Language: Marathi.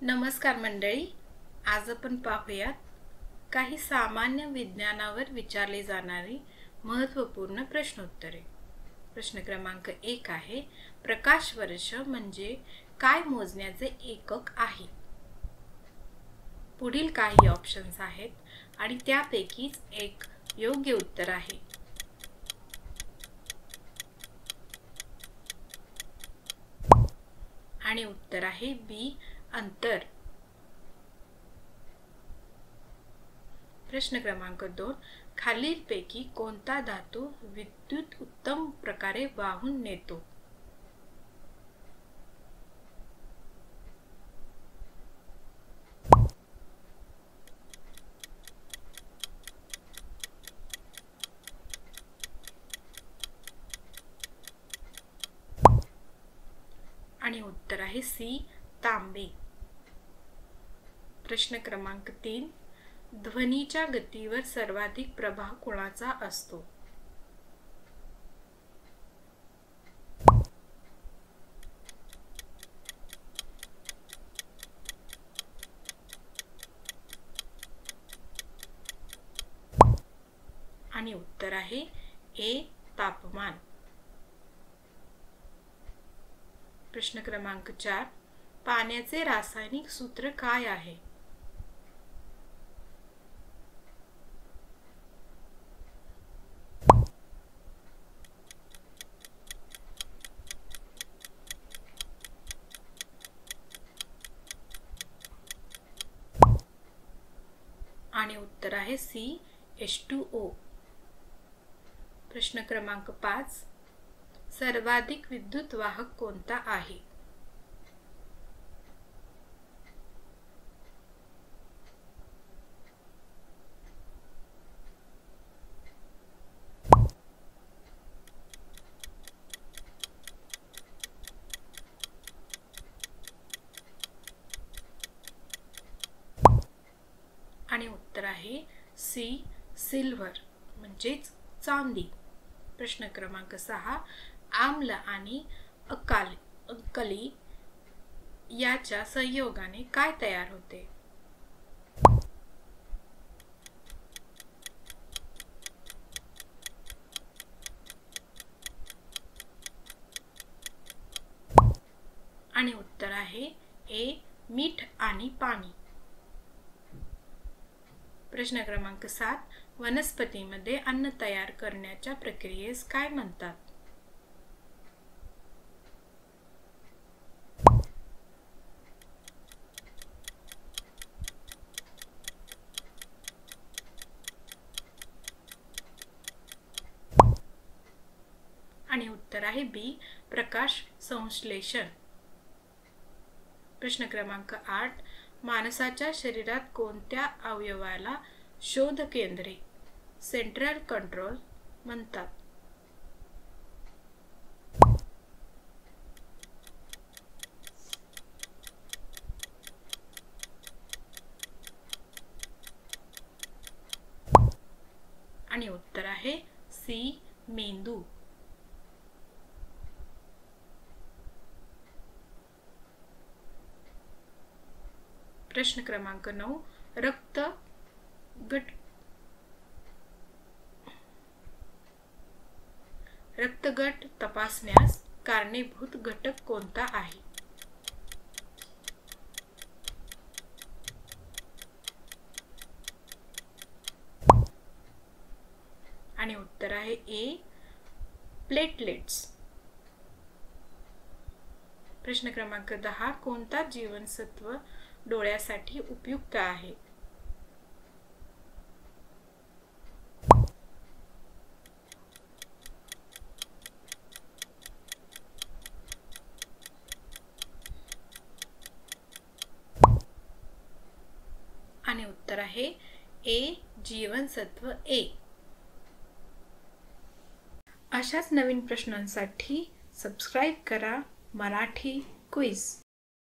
नमस्कार मंडळी, आज आपण पाहूयात काही सामान्य विज्ञानावर विचारले जाणारी महत्त्वपूर्ण प्रश्नोत्तरे। प्रश्न क्रमांक 1 आहे, प्रकाश वर्ष म्हणजे काय मोजण्याचे एकक आहे? पुढील काही ऑप्शन्स आहेत आणि त्यापैकीच एक योग्य उत्तर आहे। आणि उत्तर आहे बी, अंतर। प्रश्न क्रमांक 2, खालीलपैकी कोणता धातू विद्युत उत्तम प्रकारे वाहून नेतो? आणि उत्तर आहे सी, तांबे। प्रश्न क्रमांक 3, ध्वनीच्या गतीवर सर्वाधिक प्रभाव कोणाचा असतो? आणि उत्तर आहे ए, तापमान। प्रश्न क्रमांक 4, पाण्याचे रासायनिक सूत्र काय आहे? आणि उत्तर आहे सी, H2O। प्रश्न क्रमांक 5, सर्वाधिक विद्युत वाहक कोणता आहे? आणि उत्तर आहे सी, सिल्वर म्हणजेच चांदी। प्रश्न क्रमांक 6, आम्ल आणि अल्कली याच्या संयोगाने काय तयार होते? आणि उत्तर आहे ए, मीठ आणि पाणी। प्रश्न क्रमांक 7, वनस्पतीमध्ये अन्न तयार करण्याच्या प्रक्रियेस काय म्हणतात? आणि उत्तर आहे बी, प्रकाश संश्लेषण। प्रश्न क्रमांक 8, माणसाच्या शरीरात कोणत्या अवयवाला शोध केंद्रे, सेंट्रल कंट्रोल म्हणतात? आणि उत्तर आहे सी, मेंदू। प्रश्न क्रमांक 9, रक्तगट तपासण्यास कारणीभूत घटक कोणता आहे? आणि उत्तर आहे ए, प्लेटलेट्स। प्रश्न क्रमांक 10, कोणता जीवनसत्व डोळ्यासाठी उपयुक्त आहे? आणि उत्तर आहे ए, जीवनसत्व ए। अशाच नवीन प्रश्नांसाठी सबस्क्राइब करा मराठी क्विज।